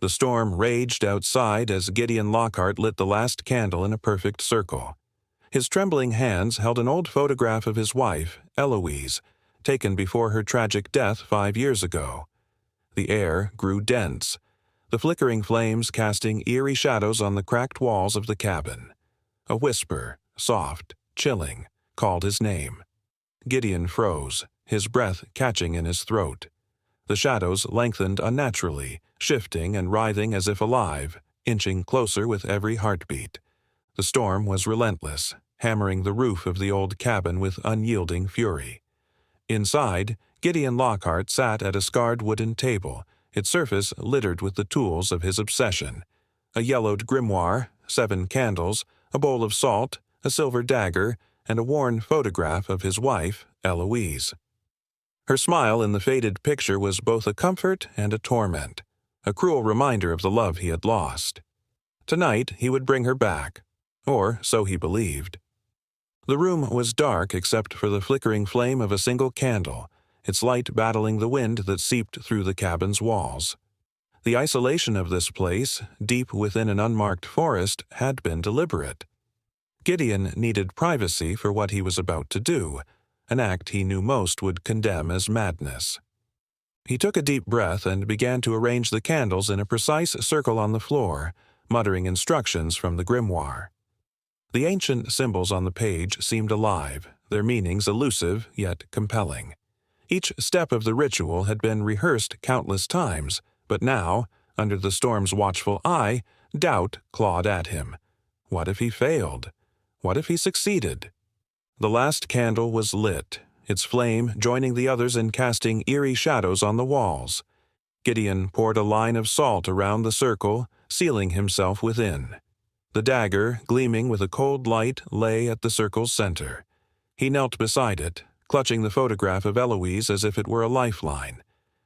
The storm raged outside as Gideon Lockhart lit the last candle in a perfect circle. His trembling hands held an old photograph of his wife, Eloise, taken before her tragic death 5 years ago. The air grew dense, the flickering flames casting eerie shadows on the cracked walls of the cabin. A whisper, soft, chilling, called his name. Gideon froze, his breath catching in his throat. The shadows lengthened unnaturally, shifting and writhing as if alive, inching closer with every heartbeat. The storm was relentless, hammering the roof of the old cabin with unyielding fury. Inside, Gideon Lockhart sat at a scarred wooden table, its surface littered with the tools of his obsession. A yellowed grimoire, 7 candles, a bowl of salt, a silver dagger, and a worn photograph of his wife, Eloise. Her smile in the faded picture was both a comfort and a torment, a cruel reminder of the love he had lost. Tonight he would bring her back, or so he believed. The room was dark except for the flickering flame of a single candle, its light battling the wind that seeped through the cabin's walls. The isolation of this place, deep within an unmarked forest, had been deliberate. Gideon needed privacy for what he was about to do, an act he knew most would condemn as madness. He took a deep breath and began to arrange the candles in a precise circle on the floor, muttering instructions from the grimoire. The ancient symbols on the page seemed alive, their meanings elusive yet compelling. Each step of the ritual had been rehearsed countless times, but now, under the storm's watchful eye, doubt clawed at him. What if he failed? What if he succeeded? The last candle was lit, its flame joining the others in casting eerie shadows on the walls. Gideon poured a line of salt around the circle, sealing himself within. The dagger, gleaming with a cold light, lay at the circle's center. He knelt beside it, clutching the photograph of Eloise as if it were a lifeline.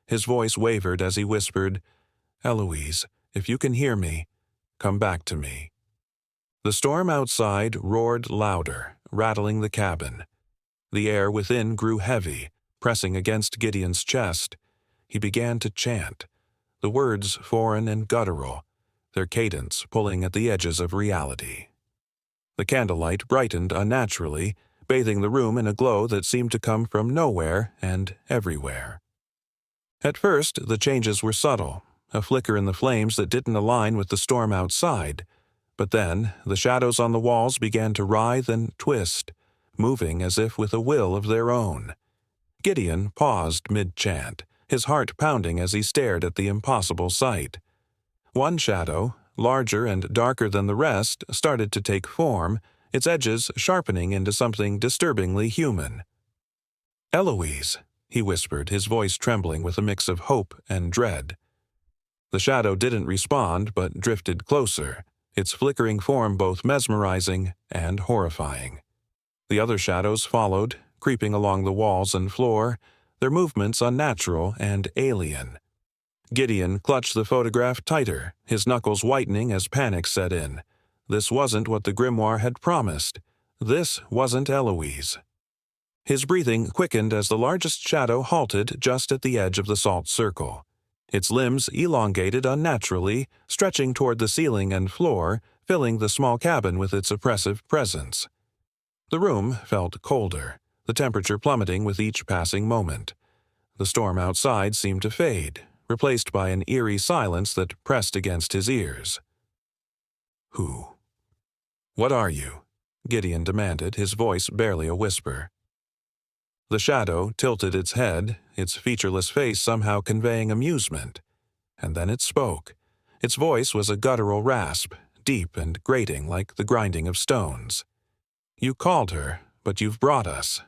His voice wavered as he whispered, "Eloise, if you can hear me, come back to me." The storm outside roared louder, rattling the cabin. The air within grew heavy, pressing against Gideon's chest. He began to chant, the words foreign and guttural, their cadence pulling at the edges of reality. The candlelight brightened unnaturally, bathing the room in a glow that seemed to come from nowhere and everywhere. At first, the changes were subtle, a flicker in the flames that didn't align with the storm outside. But then, the shadows on the walls began to writhe and twist, moving as if with a will of their own. Gideon paused mid-chant, his heart pounding as he stared at the impossible sight. One shadow, larger and darker than the rest, started to take form, its edges sharpening into something disturbingly human. "Eloise," he whispered, his voice trembling with a mix of hope and dread. The shadow didn't respond but drifted closer, its flickering form both mesmerizing and horrifying. The other shadows followed, creeping along the walls and floor, their movements unnatural and alien. Gideon clutched the photograph tighter, his knuckles whitening as panic set in. This wasn't what the grimoire had promised. This wasn't Eloise. His breathing quickened as the largest shadow halted just at the edge of the salt circle. Its limbs elongated unnaturally, stretching toward the ceiling and floor, filling the small cabin with its oppressive presence. The room felt colder, the temperature plummeting with each passing moment. The storm outside seemed to fade, replaced by an eerie silence that pressed against his ears. "Who? What are you?" Gideon demanded, his voice barely a whisper. The shadow tilted its head, its featureless face somehow conveying amusement. And then it spoke. Its voice was a guttural rasp, deep and grating like the grinding of stones. "You called her, but you've brought us."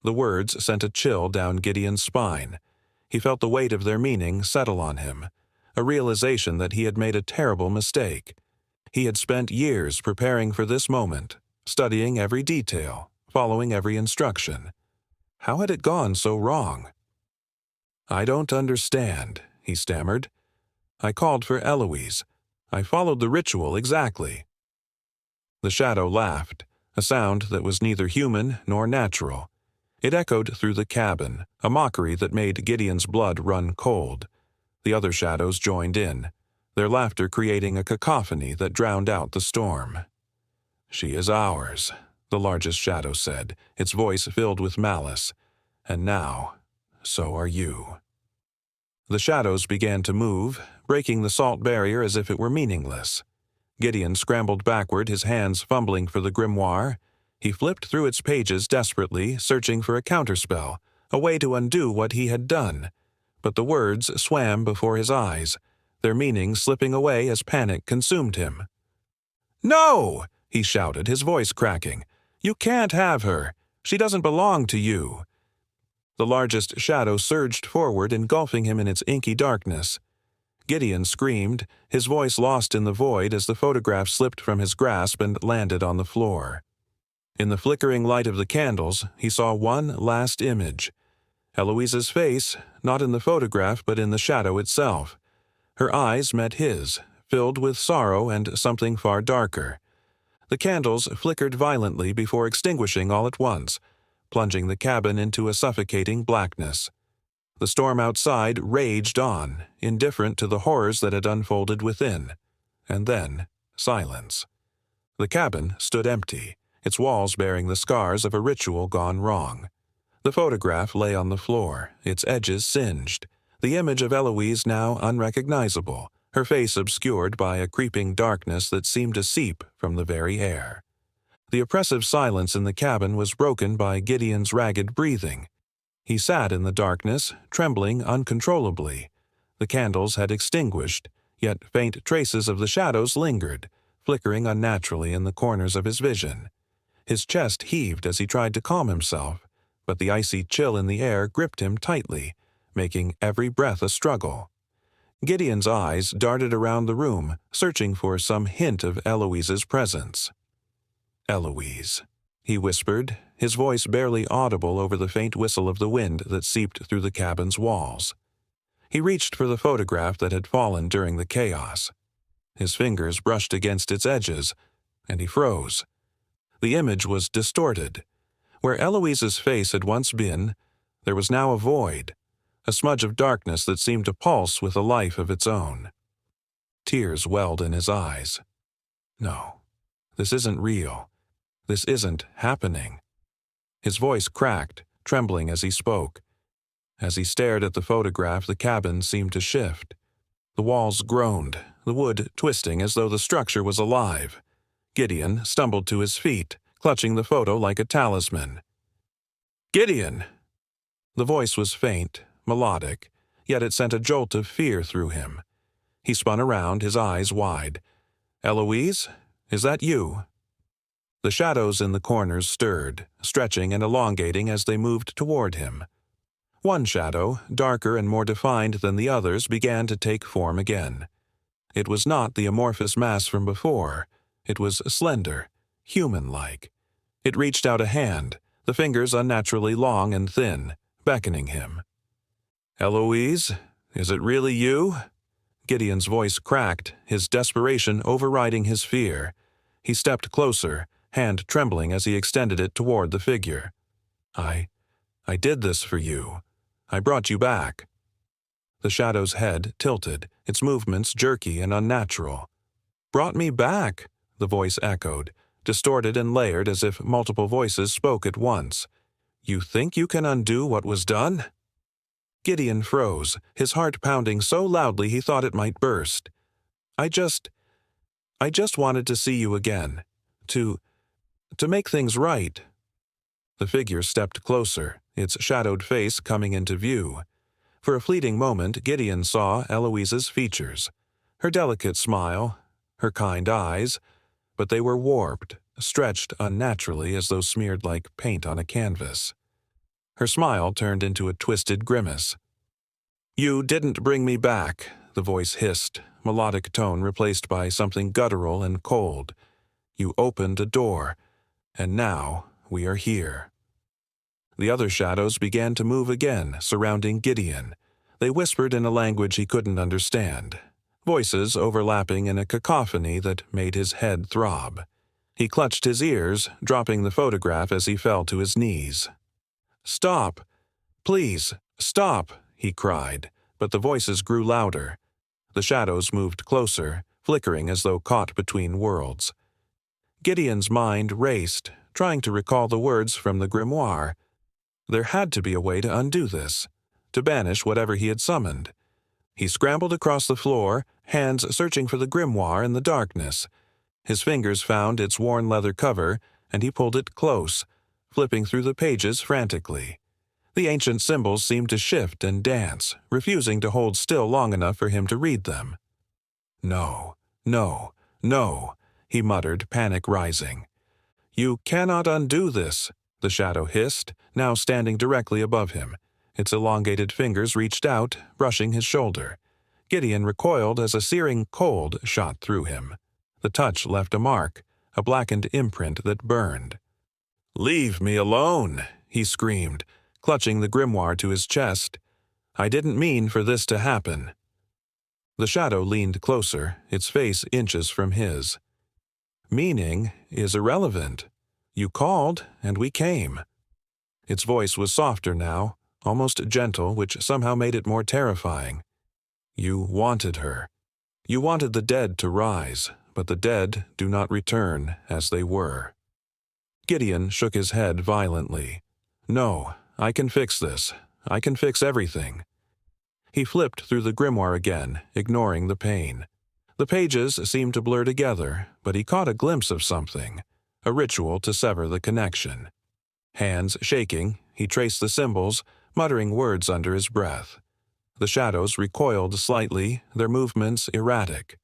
The words sent a chill down Gideon's spine. He felt the weight of their meaning settle on him, a realization that he had made a terrible mistake. He had spent years preparing for this moment, studying every detail, following every instruction. How had it gone so wrong? "I don't understand," he stammered. "I called for Eloise. I followed the ritual exactly." The shadow laughed, a sound that was neither human nor natural. It echoed through the cabin, a mockery that made Gideon's blood run cold. The other shadows joined in, their laughter creating a cacophony that drowned out the storm. "She is ours," the largest shadow said, its voice filled with malice. "And now, so are you." The shadows began to move, breaking the salt barrier as if it were meaningless. Gideon scrambled backward, his hands fumbling for the grimoire. He flipped through its pages desperately, searching for a counterspell, a way to undo what he had done. But the words swam before his eyes, their meaning slipping away as panic consumed him. "No!" he shouted, his voice cracking. "You can't have her. She doesn't belong to you." The largest shadow surged forward, engulfing him in its inky darkness. Gideon screamed, his voice lost in the void as the photograph slipped from his grasp and landed on the floor. In the flickering light of the candles, he saw one last image. Eloise's face, not in the photograph but in the shadow itself. Her eyes met his, filled with sorrow and something far darker. The candles flickered violently before extinguishing all at once, plunging the cabin into a suffocating blackness. The storm outside raged on, indifferent to the horrors that had unfolded within. And then, silence. The cabin stood empty, its walls bearing the scars of a ritual gone wrong. The photograph lay on the floor, its edges singed, the image of Eloise now unrecognizable, her face obscured by a creeping darkness that seemed to seep from the very air. The oppressive silence in the cabin was broken by Gideon's ragged breathing. He sat in the darkness, trembling uncontrollably. The candles had extinguished, yet faint traces of the shadows lingered, flickering unnaturally in the corners of his vision. His chest heaved as he tried to calm himself, but the icy chill in the air gripped him tightly, making every breath a struggle. Gideon's eyes darted around the room, searching for some hint of Eloise's presence. "Eloise," he whispered, his voice barely audible over the faint whistle of the wind that seeped through the cabin's walls. He reached for the photograph that had fallen during the chaos. His fingers brushed against its edges, and he froze. The image was distorted. Where Eloise's face had once been, there was now a void, a smudge of darkness that seemed to pulse with a life of its own. Tears welled in his eyes. "No, this isn't real. This isn't happening." His voice cracked, trembling as he spoke. As he stared at the photograph, the cabin seemed to shift. The walls groaned, the wood twisting as though the structure was alive. Gideon stumbled to his feet, clutching the photo like a talisman. "Gideon!" The voice was faint, melodic, yet it sent a jolt of fear through him. He spun around, his eyes wide. "Eloise, is that you?" The shadows in the corners stirred, stretching and elongating as they moved toward him. One shadow, darker and more defined than the others, began to take form again. It was not the amorphous mass from before. It was slender, human-like. It reached out a hand, the fingers unnaturally long and thin, beckoning him. "Eloise, is it really you?" Gideon's voice cracked, his desperation overriding his fear. He stepped closer, hand trembling as he extended it toward the figure. I did this for you. I brought you back." The shadow's head tilted, its movements jerky and unnatural. "Brought me back," the voice echoed, distorted and layered as if multiple voices spoke at once. "You think you can undo what was done?" Gideon froze, his heart pounding so loudly he thought it might burst. I just wanted to see you again. To make things right." The figure stepped closer, its shadowed face coming into view. For a fleeting moment, Gideon saw Eloise's features, her delicate smile, her kind eyes, but they were warped, stretched unnaturally as though smeared like paint on a canvas. Her smile turned into a twisted grimace. "You didn't bring me back," the voice hissed, melodic tone replaced by something guttural and cold. "You opened a door, and now we are here." The other shadows began to move again, surrounding Gideon. They whispered in a language he couldn't understand, voices overlapping in a cacophony that made his head throb. He clutched his ears, dropping the photograph as he fell to his knees. "Stop! Please, stop!" he cried, but the voices grew louder. The shadows moved closer, flickering as though caught between worlds. Gideon's mind raced, trying to recall the words from the grimoire. There had to be a way to undo this, to banish whatever he had summoned. He scrambled across the floor, hands searching for the grimoire in the darkness. His fingers found its worn leather cover, and he pulled it close, flipping through the pages frantically. The ancient symbols seemed to shift and dance, refusing to hold still long enough for him to read them. "No, no, no," he muttered, panic rising. "You cannot undo this," the shadow hissed, now standing directly above him. Its elongated fingers reached out, brushing his shoulder. Gideon recoiled as a searing cold shot through him. The touch left a mark, a blackened imprint that burned. "Leave me alone," he screamed, clutching the grimoire to his chest. "I didn't mean for this to happen." The shadow leaned closer, its face inches from his. "Meaning is irrelevant. You called, and we came." Its voice was softer now, almost gentle, which somehow made it more terrifying. "You wanted her. You wanted the dead to rise, but the dead do not return as they were." Gideon shook his head violently. "No, I can fix this. I can fix everything." He flipped through the grimoire again, ignoring the pain. The pages seemed to blur together, but he caught a glimpse of something, a ritual to sever the connection. Hands shaking, he traced the symbols, muttering words under his breath. The shadows recoiled slightly, their movements erratic.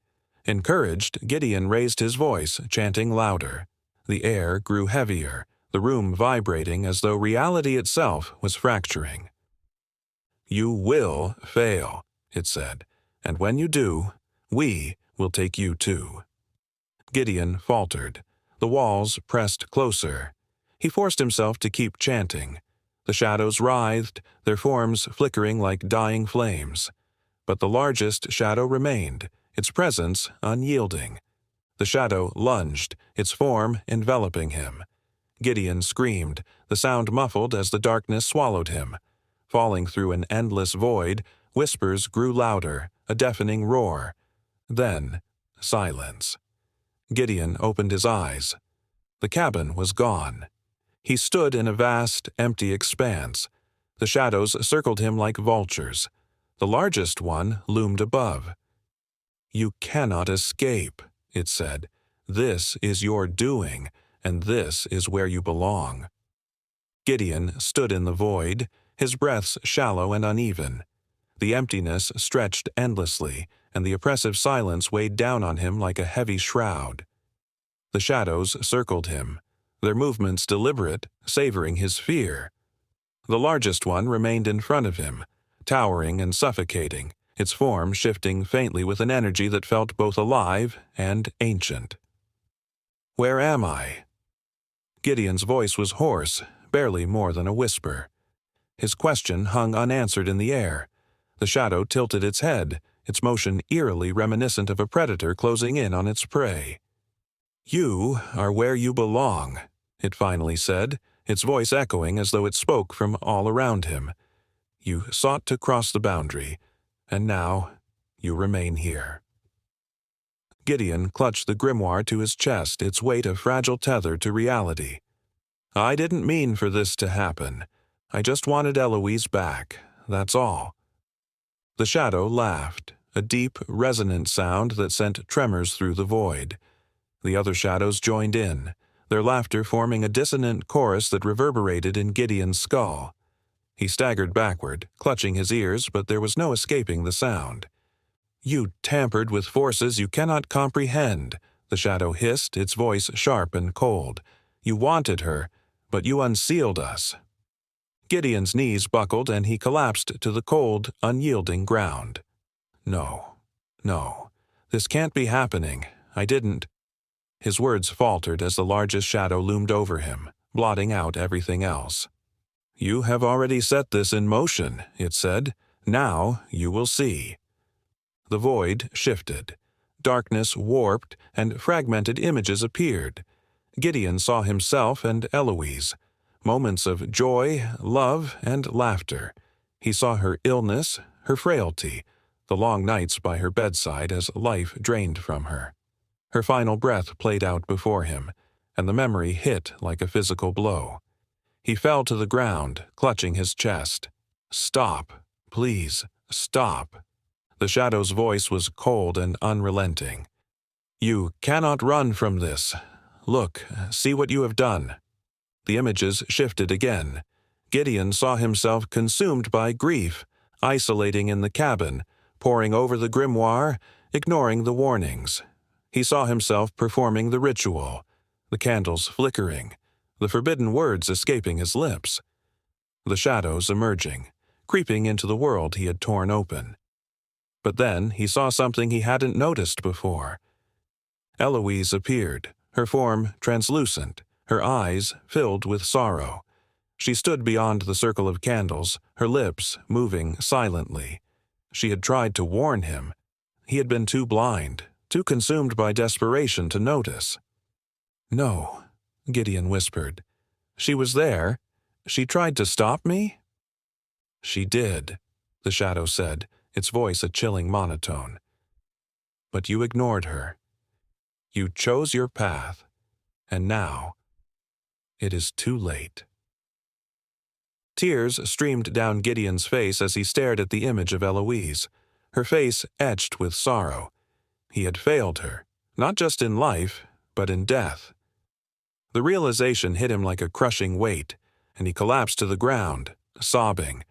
Encouraged, Gideon raised his voice, chanting louder. The air grew heavier, the room vibrating as though reality itself was fracturing. "You will fail," it said, "and when you do, we will take you too." Gideon faltered. The walls pressed closer. He forced himself to keep chanting. The shadows writhed, their forms flickering like dying flames. But the largest shadow remained, its presence unyielding. The shadow lunged, its form enveloping him. Gideon screamed, the sound muffled as the darkness swallowed him. Falling through an endless void, whispers grew louder, a deafening roar. Then, silence. Gideon opened his eyes. The cabin was gone. He stood in a vast, empty expanse. The shadows circled him like vultures. The largest one loomed above. "You cannot escape," it said. "This is your doing, and this is where you belong." Gideon stood in the void, his breaths shallow and uneven. The emptiness stretched endlessly, and the oppressive silence weighed down on him like a heavy shroud. The shadows circled him, their movements deliberate, savoring his fear. The largest one remained in front of him, towering and suffocating, its form shifting faintly with an energy that felt both alive and ancient. "Where am I?" Gideon's voice was hoarse, barely more than a whisper. His question hung unanswered in the air. The shadow tilted its head, its motion eerily reminiscent of a predator closing in on its prey. "You are where you belong," it finally said, its voice echoing as though it spoke from all around him. "You sought to cross the boundary, and now you remain here." Gideon clutched the grimoire to his chest, its weight a fragile tether to reality. "I didn't mean for this to happen. I just wanted Eloise back, that's all." The shadow laughed, a deep, resonant sound that sent tremors through the void. The other shadows joined in, their laughter forming a dissonant chorus that reverberated in Gideon's skull. He staggered backward, clutching his ears, but there was no escaping the sound. "You tampered with forces you cannot comprehend," the shadow hissed, its voice sharp and cold. "You wanted her, but you unsealed us." Gideon's knees buckled and he collapsed to the cold, unyielding ground. "No, no, this can't be happening. I didn't." His words faltered as the largest shadow loomed over him, blotting out everything else. "You have already set this in motion," it said. "Now you will see." The void shifted. Darkness warped, and fragmented images appeared. Gideon saw himself and Eloise. Moments of joy, love, and laughter. He saw her illness, her frailty, the long nights by her bedside as life drained from her. Her final breath played out before him, and the memory hit like a physical blow. He fell to the ground, clutching his chest. "Stop. Please, stop." The shadow's voice was cold and unrelenting. "You cannot run from this. Look, see what you have done." The images shifted again. Gideon saw himself consumed by grief, isolating in the cabin, poring over the grimoire, ignoring the warnings. He saw himself performing the ritual, the candles flickering, the forbidden words escaping his lips, the shadows emerging, creeping into the world he had torn open. But then he saw something he hadn't noticed before. Eloise appeared, her form translucent, her eyes filled with sorrow. She stood beyond the circle of candles, her lips moving silently. She had tried to warn him. He had been too blind, too consumed by desperation to notice. "No," Gideon whispered. "She was there. She tried to stop me?" "She did," the shadow said, its voice a chilling monotone. "But you ignored her. You chose your path, and now it is too late." Tears streamed down Gideon's face as he stared at the image of Eloise, her face etched with sorrow. He had failed her, not just in life, but in death. The realization hit him like a crushing weight, and he collapsed to the ground, sobbing.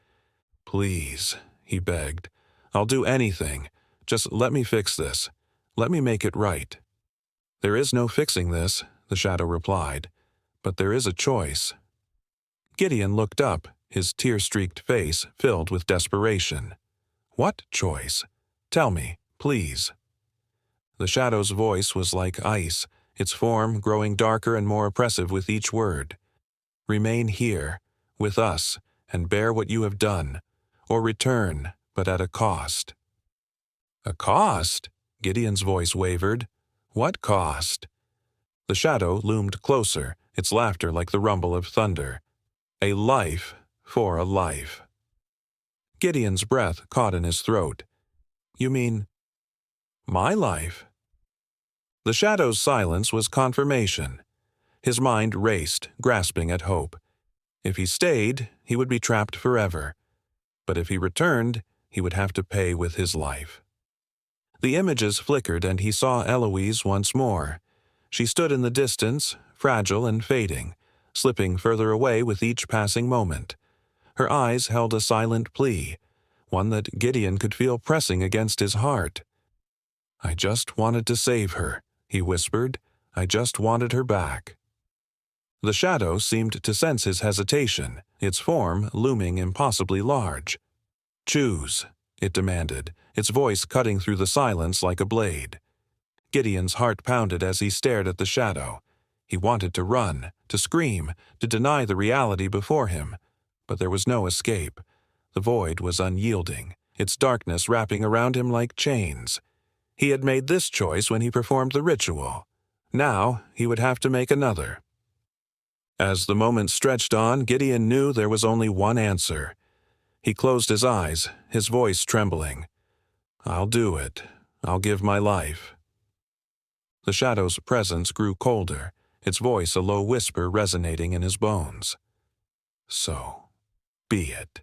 "Please," he begged, "I'll do anything. Just let me fix this. Let me make it right." "There is no fixing this," the shadow replied, "but there is a choice." Gideon looked up, his tear-streaked face filled with desperation. "What choice? Tell me, please." The shadow's voice was like ice, its form growing darker and more oppressive with each word. "Remain here, with us, and bear what you have done, or return, but at a cost." "A cost?" Gideon's voice wavered. "What cost?" The shadow loomed closer, its laughter like the rumble of thunder. "A life for a life." Gideon's breath caught in his throat. "You mean my life?" The shadow's silence was confirmation. His mind raced, grasping at hope. If he stayed, he would be trapped forever. But if he returned, he would have to pay with his life. The images flickered and he saw Eloise once more. She stood in the distance, fragile and fading, slipping further away with each passing moment. Her eyes held a silent plea, one that Gideon could feel pressing against his heart. "I just wanted to save her," he whispered. "I just wanted her back." The shadow seemed to sense his hesitation, its form looming impossibly large. "Choose," it demanded, its voice cutting through the silence like a blade. Gideon's heart pounded as he stared at the shadow. He wanted to run, to scream, to deny the reality before him. But there was no escape. The void was unyielding, its darkness wrapping around him like chains. He had made this choice when he performed the ritual. Now he would have to make another. As the moments stretched on, Gideon knew there was only one answer. He closed his eyes, his voice trembling. "I'll do it. I'll give my life." The shadow's presence grew colder, its voice a low whisper resonating in his bones. "So be it."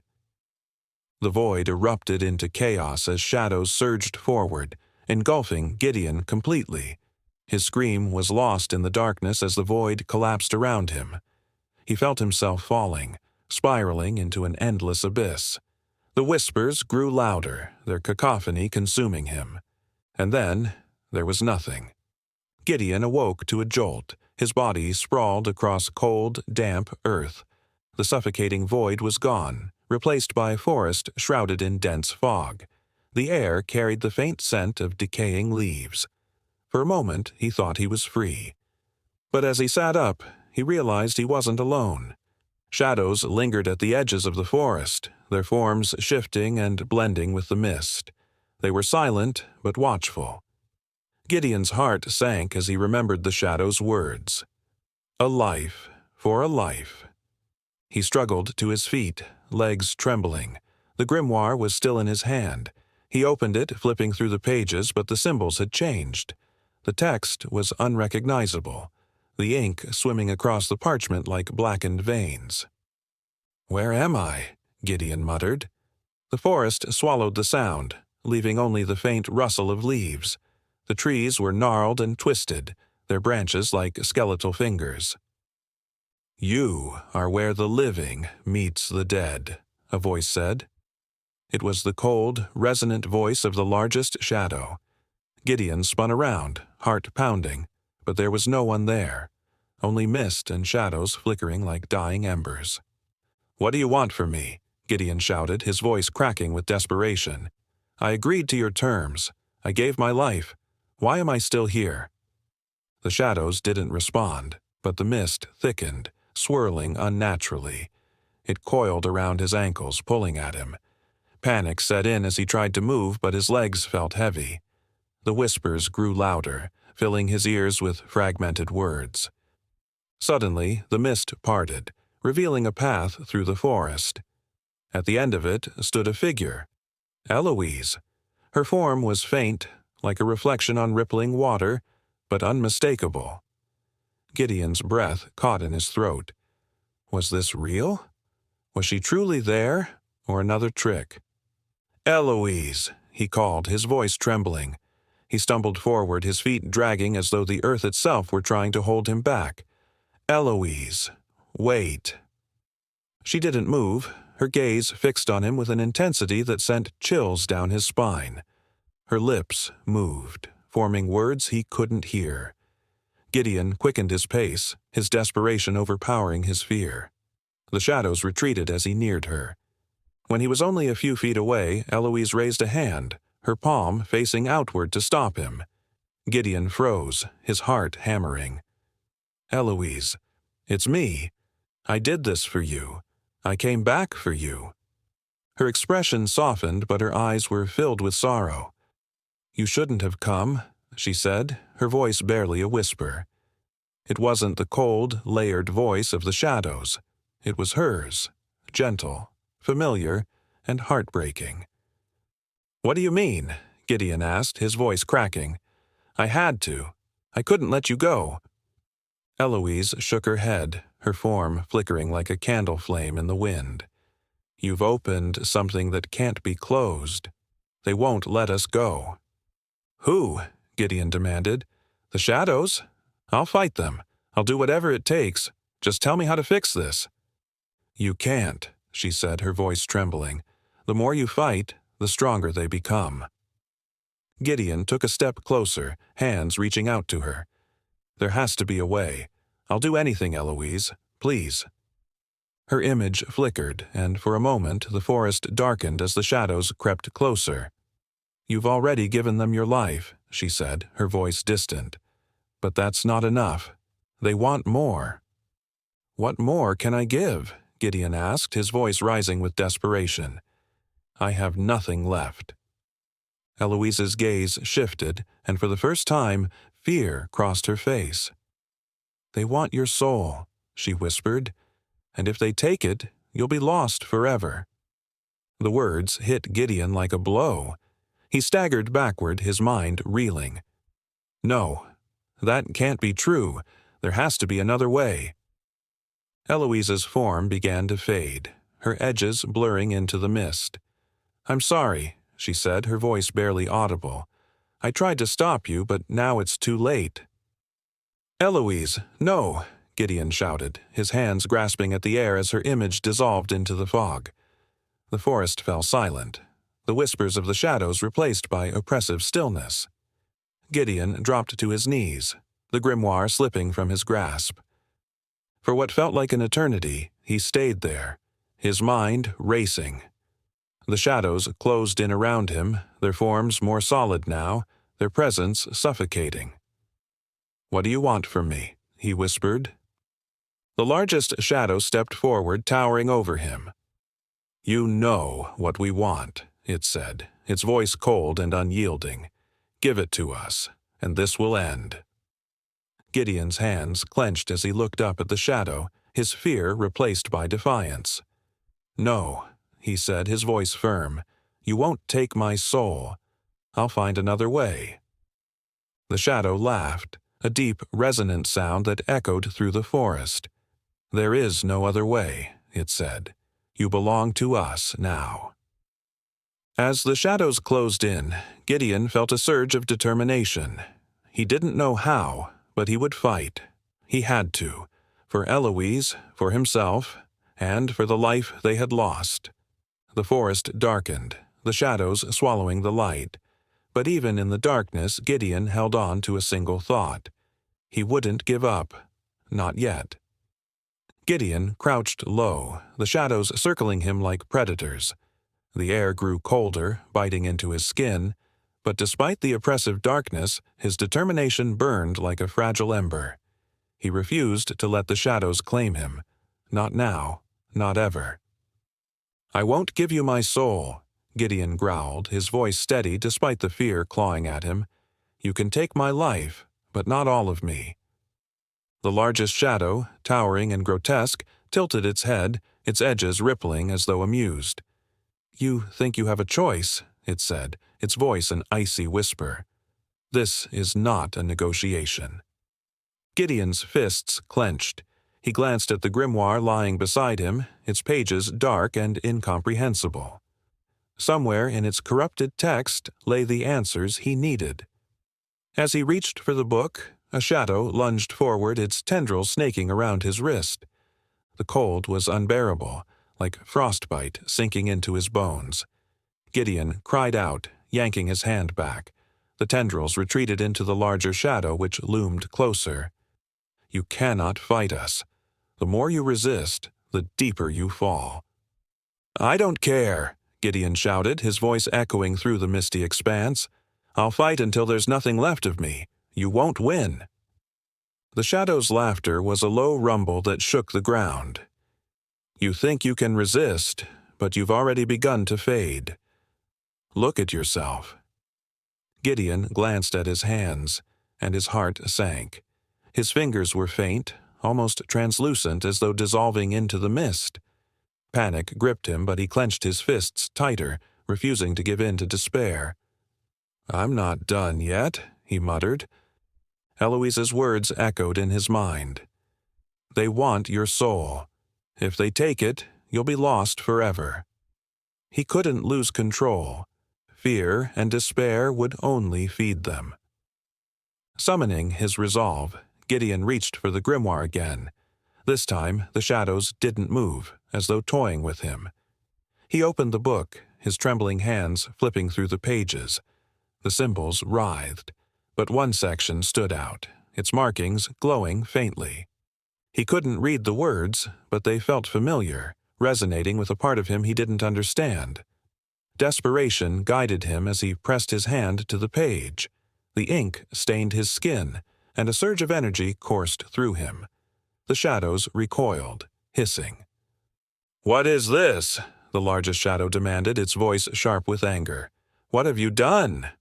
The void erupted into chaos as shadows surged forward, engulfing Gideon completely. His scream was lost in the darkness as the void collapsed around him. He felt himself falling, spiraling into an endless abyss. The whispers grew louder, their cacophony consuming him. And then there was nothing. Gideon awoke to a jolt, his body sprawled across cold, damp earth. The suffocating void was gone, replaced by a forest shrouded in dense fog. The air carried the faint scent of decaying leaves. For a moment, he thought he was free. But as he sat up, he realized he wasn't alone. Shadows lingered at the edges of the forest, their forms shifting and blending with the mist. They were silent but watchful. Gideon's heart sank as he remembered the shadow's words. "A life for a life." He struggled to his feet, legs trembling. The grimoire was still in his hand. He opened it, flipping through the pages, but the symbols had changed. The text was unrecognizable, the ink swimming across the parchment like blackened veins. "Where am I?" Gideon muttered. The forest swallowed the sound, leaving only the faint rustle of leaves. The trees were gnarled and twisted, their branches like skeletal fingers. "You are where the living meets the dead," a voice said. It was the cold, resonant voice of the largest shadow. Gideon spun around, heart pounding, but there was no one there, only mist and shadows flickering like dying embers. "What do you want from me?" Gideon shouted, his voice cracking with desperation. "I agreed to your terms. I gave my life. Why am I still here?" The shadows didn't respond, but the mist thickened, swirling unnaturally. It coiled around his ankles, pulling at him. Panic set in as he tried to move, but his legs felt heavy. The whispers grew louder, filling his ears with fragmented words. Suddenly, the mist parted, revealing a path through the forest. At the end of it stood a figure, Eloise. Her form was faint, like a reflection on rippling water, but unmistakable. Gideon's breath caught in his throat. Was this real? Was she truly there, or another trick? "Eloise," he called, his voice trembling. He stumbled forward, his feet dragging as though the earth itself were trying to hold him back. "Eloise, wait." She didn't move, her gaze fixed on him with an intensity that sent chills down his spine. Her lips moved, forming words he couldn't hear. Gideon quickened his pace, his desperation overpowering his fear. The shadows retreated as he neared her. When he was only a few feet away, Eloise raised a hand, her palm facing outward to stop him. Gideon froze, his heart hammering. "Eloise, it's me. I did this for you. I came back for you." Her expression softened, but her eyes were filled with sorrow. "You shouldn't have come," she said, her voice barely a whisper. It wasn't the cold, layered voice of the shadows. It was hers, gentle, familiar, and heartbreaking. "What do you mean?" Gideon asked, his voice cracking. "I had to. I couldn't let you go." Eloise shook her head, her form flickering like a candle flame in the wind. "You've opened something that can't be closed. They won't let us go." "Who?" Gideon demanded. "The shadows? I'll fight them. I'll do whatever it takes. Just tell me how to fix this." "You can't," she said, her voice trembling. "The more you fight, the stronger they become." Gideon took a step closer, hands reaching out to her. "There has to be a way. I'll do anything, Eloise. Please." Her image flickered, and for a moment the forest darkened as the shadows crept closer. "You've already given them your life," she said, her voice distant. "But that's not enough. They want more." "What more can I give?" Gideon asked, his voice rising with desperation. "I have nothing left." Eloise's gaze shifted, and for the first time, fear crossed her face. "They want your soul," she whispered, "and if they take it, you'll be lost forever." The words hit Gideon like a blow. He staggered backward, his mind reeling. "No, that can't be true. There has to be another way." Eloise's form began to fade, her edges blurring into the mist. "I'm sorry," she said, her voice barely audible. "I tried to stop you, but now it's too late." "Eloise, no!" Gideon shouted, his hands grasping at the air as her image dissolved into the fog. The forest fell silent, the whispers of the shadows replaced by oppressive stillness. Gideon dropped to his knees, the grimoire slipping from his grasp. For what felt like an eternity, he stayed there, his mind racing. The shadows closed in around him, their forms more solid now, their presence suffocating. "What do you want from me?" he whispered. The largest shadow stepped forward, towering over him. "You know what we want," it said, its voice cold and unyielding. "Give it to us, and this will end." Gideon's hands clenched as he looked up at the shadow, his fear replaced by defiance. "No," he said, his voice firm. You won't take my soul. I'll find another way." The shadow laughed, a deep, resonant sound that echoed through the forest. "There is no other way," it said. "You belong to us now." As the shadows closed in, Gideon felt a surge of determination. He didn't know how, but he would fight. He had to, for Eloise, for himself, and for the life they had lost. The forest darkened, the shadows swallowing the light. But even in the darkness, Gideon held on to a single thought. He wouldn't give up. Not yet. Gideon crouched low, the shadows circling him like predators. The air grew colder, biting into his skin, but despite the oppressive darkness, his determination burned like a fragile ember. He refused to let the shadows claim him. Not now, not ever. "I won't give you my soul," Gideon growled, his voice steady despite the fear clawing at him. "You can take my life, but not all of me." The largest shadow, towering and grotesque, tilted its head, its edges rippling as though amused. "You think you have a choice," it said, its voice an icy whisper. "This is not a negotiation." Gideon's fists clenched. He glanced at the grimoire lying beside him, its pages dark and incomprehensible. Somewhere in its corrupted text lay the answers he needed. As he reached for the book, a shadow lunged forward, its tendrils snaking around his wrist. The cold was unbearable, like frostbite sinking into his bones. Gideon cried out, yanking his hand back. The tendrils retreated into the larger shadow which loomed closer. "You cannot fight us. The more you resist, the deeper you fall." "I don't care," Gideon shouted, his voice echoing through the misty expanse. "I'll fight until there's nothing left of me. You won't win." The shadow's laughter was a low rumble that shook the ground. "You think you can resist, but you've already begun to fade. Look at yourself." Gideon glanced at his hands, and his heart sank. His fingers were faint, almost translucent as though dissolving into the mist. Panic gripped him, but he clenched his fists tighter, refusing to give in to despair. "I'm not done yet," he muttered. Eloise's words echoed in his mind. "They want your soul. If they take it, you'll be lost forever." He couldn't lose control. Fear and despair would only feed them. Summoning his resolve, Gideon reached for the grimoire again. This time, the shadows didn't move, as though toying with him. He opened the book, his trembling hands flipping through the pages. The symbols writhed, but one section stood out, its markings glowing faintly. He couldn't read the words, but they felt familiar, resonating with a part of him he didn't understand. Desperation guided him as he pressed his hand to the page. The ink stained his skin, and a surge of energy coursed through him. The shadows recoiled, hissing. "What is this?" the largest shadow demanded, its voice sharp with anger. "What have you done?"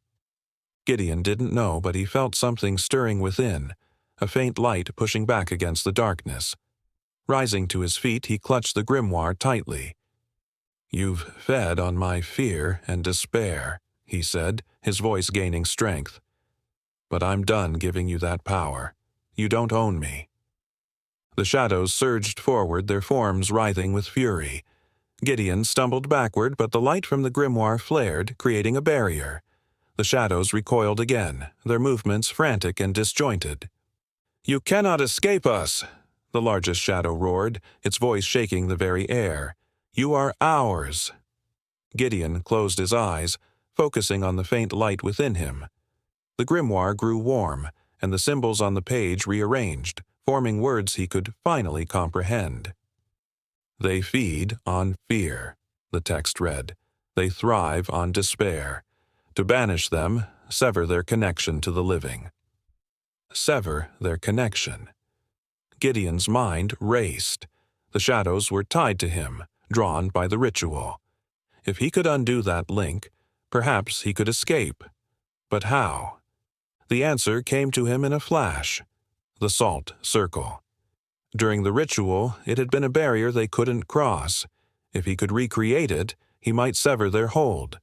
Gideon didn't know, but he felt something stirring within, a faint light pushing back against the darkness. Rising to his feet, he clutched the grimoire tightly. "You've fed on my fear and despair," he said, his voice gaining strength. "But I'm done giving you that power. You don't own me." The shadows surged forward, their forms writhing with fury. Gideon stumbled backward, but the light from the grimoire flared, creating a barrier. The shadows recoiled again, their movements frantic and disjointed. "You cannot escape us!" the largest shadow roared, its voice shaking the very air. "You are ours!" Gideon closed his eyes, focusing on the faint light within him. The grimoire grew warm, and the symbols on the page rearranged, forming words he could finally comprehend. "They feed on fear," the text read. "They thrive on despair. To banish them, sever their connection to the living." Sever their connection. Gideon's mind raced. The shadows were tied to him, drawn by the ritual. If he could undo that link, perhaps he could escape. But how? The answer came to him in a flash. The salt circle. During the ritual, it had been a barrier they couldn't cross. If he could recreate it, he might sever their hold.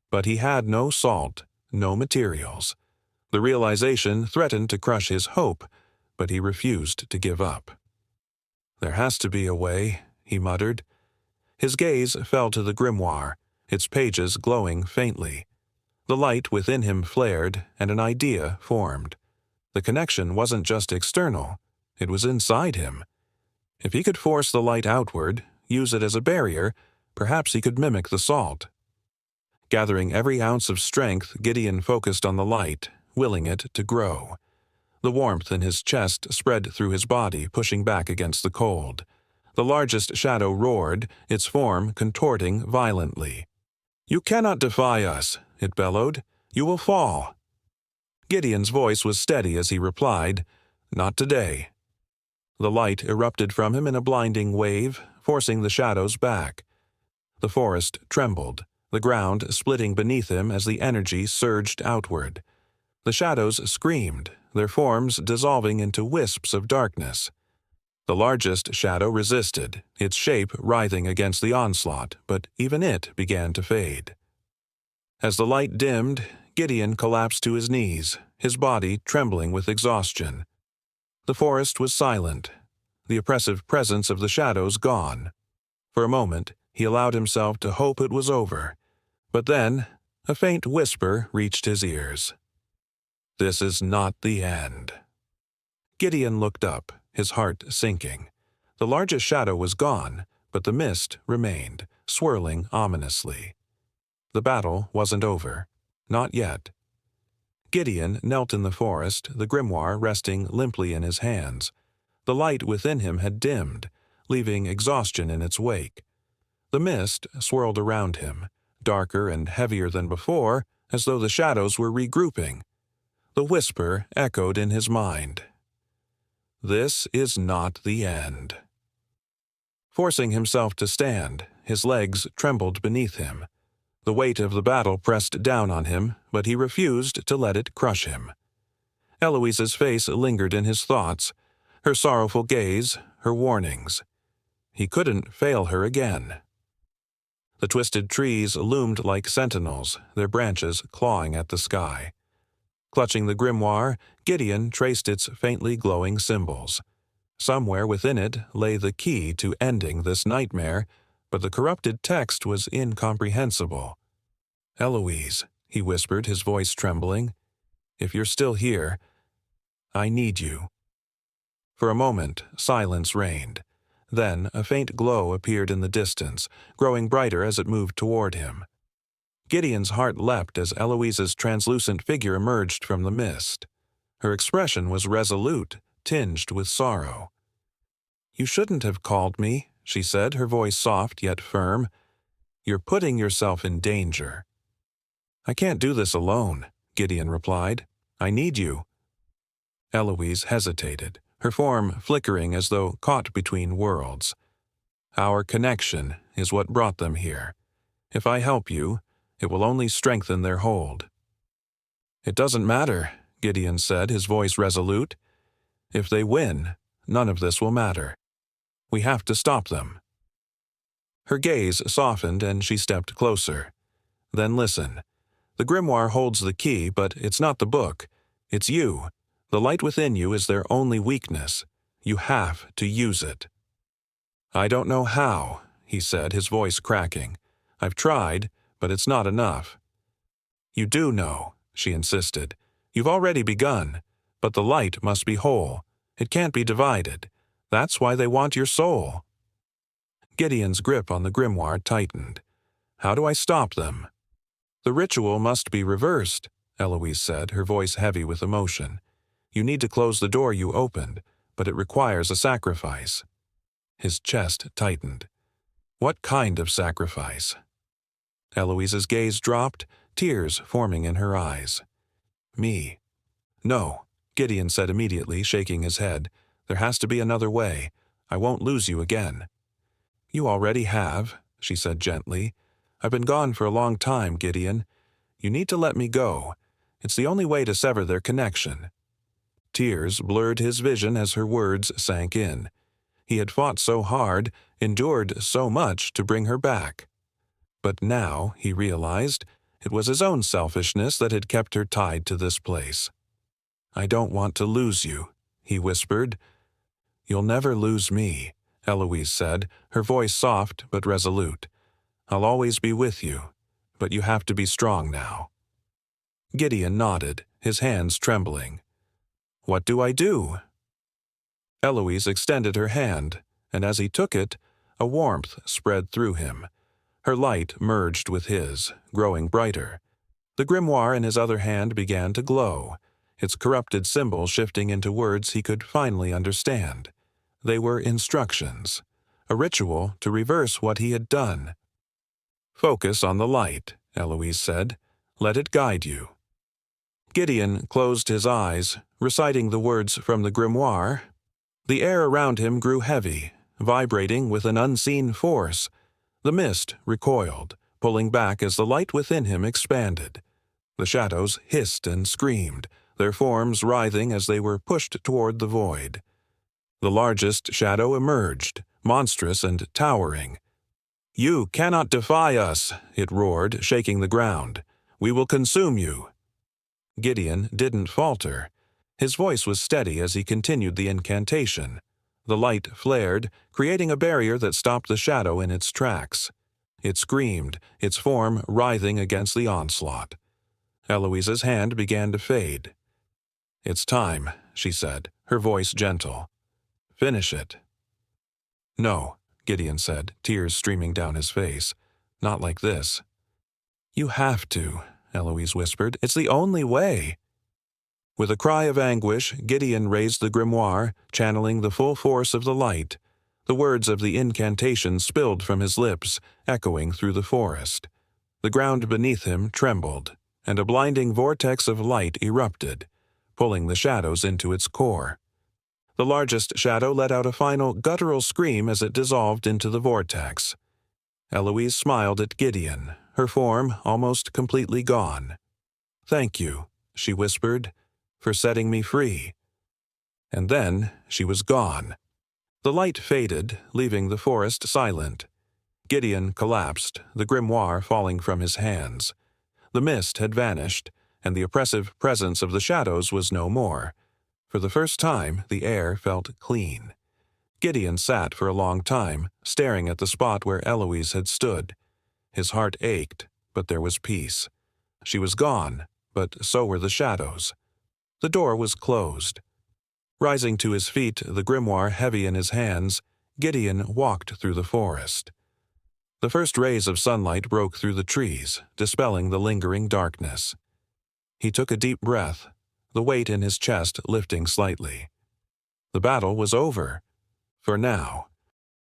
But he had no salt, no materials. The realization threatened to crush his hope, but he refused to give up. "There has to be a way," he muttered. His gaze fell to the grimoire, its pages glowing faintly. The light within him flared, and an idea formed. The connection wasn't just external, it was inside him. If he could force the light outward, use it as a barrier, perhaps he could mimic the salt. Gathering every ounce of strength, Gideon focused on the light, willing it to grow. The warmth in his chest spread through his body, pushing back against the cold. The largest shadow roared, its form contorting violently. "You cannot defy us," it bellowed. "You will fall." Gideon's voice was steady as he replied, "Not today." The light erupted from him in a blinding wave, forcing the shadows back. The forest trembled, the ground splitting beneath him as the energy surged outward. The shadows screamed, their forms dissolving into wisps of darkness. The largest shadow resisted, its shape writhing against the onslaught, but even it began to fade. As the light dimmed, Gideon collapsed to his knees, his body trembling with exhaustion. The forest was silent, the oppressive presence of the shadows gone. For a moment, he allowed himself to hope it was over, but then a faint whisper reached his ears. "This is not the end." Gideon looked up, his heart sinking. The largest shadow was gone, but the mist remained, swirling ominously. The battle wasn't over. Not yet. Gideon knelt in the forest, the grimoire resting limply in his hands. The light within him had dimmed, leaving exhaustion in its wake. The mist swirled around him, darker and heavier than before, as though the shadows were regrouping. The whisper echoed in his mind. "This is not the end." Forcing himself to stand, his legs trembled beneath him. The weight of the battle pressed down on him, but he refused to let it crush him. Eloise's face lingered in his thoughts, her sorrowful gaze, her warnings. He couldn't fail her again. The twisted trees loomed like sentinels, their branches clawing at the sky. Clutching the grimoire, Gideon traced its faintly glowing symbols. Somewhere within it lay the key to ending this nightmare, but the corrupted text was incomprehensible. "Eloise," he whispered, his voice trembling, "if you're still here, I need you." For a moment, silence reigned. Then a faint glow appeared in the distance, growing brighter as it moved toward him. Gideon's heart leapt as Eloise's translucent figure emerged from the mist. Her expression was resolute, tinged with sorrow. "You shouldn't have called me," she said, her voice soft yet firm. "You're putting yourself in danger." "I can't do this alone," Gideon replied. "I need you." Eloise hesitated, her form flickering as though caught between worlds. "Our connection is what brought them here. If I help you, it will only strengthen their hold." "It doesn't matter," Gideon said, his voice resolute. "If they win, none of this will matter. We have to stop them." Her gaze softened and she stepped closer. "Then listen. The grimoire holds the key, but it's not the book. It's you. The light within you is their only weakness. You have to use it." "I don't know how," he said, his voice cracking. "I've tried, but it's not enough." "You do know," she insisted. "You've already begun, but the light must be whole. It can't be divided. That's why they want your soul." Gideon's grip on the grimoire tightened. "How do I stop them?" "The ritual must be reversed," Eloise said, her voice heavy with emotion. "You need to close the door you opened, but it requires a sacrifice." His chest tightened. "What kind of sacrifice?" Eloise's gaze dropped, tears forming in her eyes. "Me." "No," Gideon said immediately, shaking his head. "There has to be another way. I won't lose you again." "You already have," she said gently. "I've been gone for a long time, Gideon. You need to let me go. It's the only way to sever their connection." Tears blurred his vision as her words sank in. He had fought so hard, endured so much to bring her back. But now, he realized, It was his own selfishness that had kept her tied to this place. "I don't want to lose you," he whispered. "You'll never lose me," Eloise said, her voice soft but resolute. "I'll always be with you, but you have to be strong now." Gideon nodded, his hands trembling. "What do I do?" Eloise extended her hand, and as he took it, a warmth spread through him. Her light merged with his, growing brighter. The grimoire in his other hand began to glow, its corrupted symbol shifting into words he could finally understand. They were instructions, a ritual to reverse what he had done. "Focus on the light," Eloise said. "Let it guide you." Gideon closed his eyes, reciting the words from the grimoire. The air around him grew heavy, vibrating with an unseen force. The mist recoiled, pulling back as the light within him expanded. The shadows hissed and screamed, their forms writhing as they were pushed toward the void. The largest shadow emerged, monstrous and towering. "You cannot defy us," it roared, shaking the ground. "We will consume you." Gideon didn't falter. His voice was steady as he continued the incantation. The light flared, creating a barrier that stopped the shadow in its tracks. It screamed, its form writhing against the onslaught. Eloise's hand began to fade. "It's time," she said, her voice gentle. "Finish it." "No," Gideon said, tears streaming down his face. "Not like this." "You have to," Eloise whispered. "It's the only way." With a cry of anguish, Gideon raised the grimoire, channeling the full force of the light. The words of the incantation spilled from his lips, echoing through the forest. The ground beneath him trembled, and a blinding vortex of light erupted, pulling the shadows into its core. The largest shadow let out a final guttural scream as it dissolved into the vortex. Eloise smiled at Gideon, her form almost completely gone. "Thank you," she whispered, "for setting me free." And then she was gone. The light faded, leaving the forest silent. Gideon collapsed, the grimoire falling from his hands. The mist had vanished, and the oppressive presence of the shadows was no more. For the first time, the air felt clean. Gideon sat for a long time, staring at the spot where Eloise had stood. His heart ached, but there was peace. She was gone, but so were the shadows. The door was closed. Rising to his feet, the grimoire heavy in his hands, Gideon walked through the forest. The first rays of sunlight broke through the trees, dispelling the lingering darkness. He took a deep breath, the weight in his chest lifting slightly. The battle was over. For now.